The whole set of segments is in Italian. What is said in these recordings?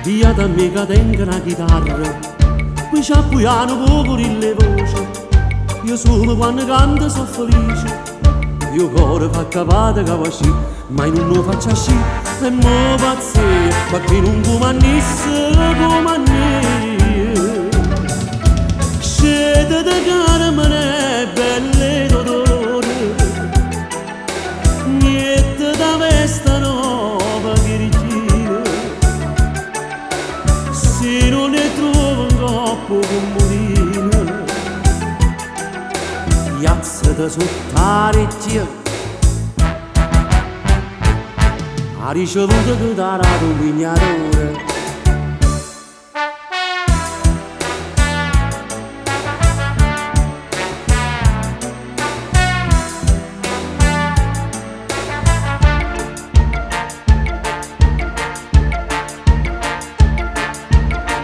Via da me che tengo una chitarra, qui c'è piano poco le voci, io solo quando canto sono felice, io cuore fa capata che va sci, ma non lo faccio asci, e mo pazzia, perché non comannisse come a me. Scende da carmine belle d'odore, niente da vesta nuova che rigina, se non ne trovo un coppo con morina, piazzata sotto la regia, ha ricevuto che darà un pignatore.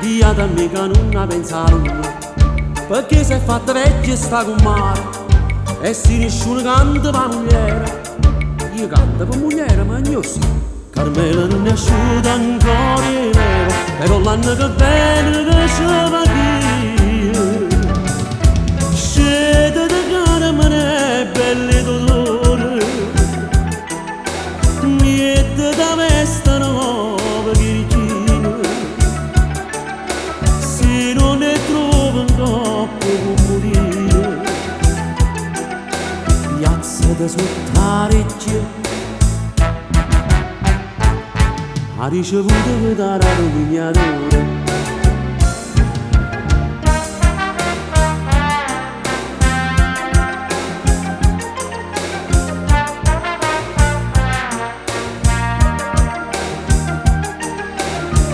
Via da me che non ne pensa a lui, perché si è fatta vecchia e sta con mare, e se nessuno canta per mogliere, io canto per mogliere ma io sì. Carmela non è asciutta ancora è vero, però l'anno che viene che ci va via. Scende da carmine belle d'odore, niente da vesta nuova che rigina, se non ne trovo un coppo con morire, piazzata sotto la regia, ha ricevuto che darà un pignatore.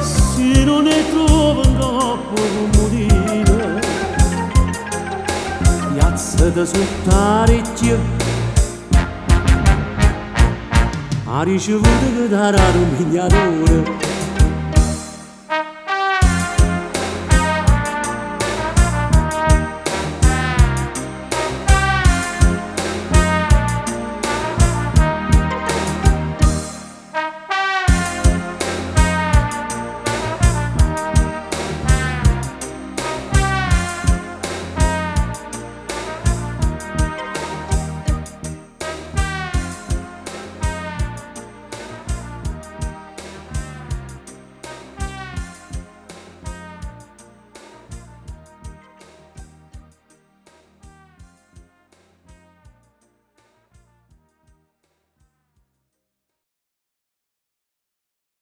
Se non ne trovo un coppo con morire, piazzata sotto la regia, ha ricevuto che darà un pignatore.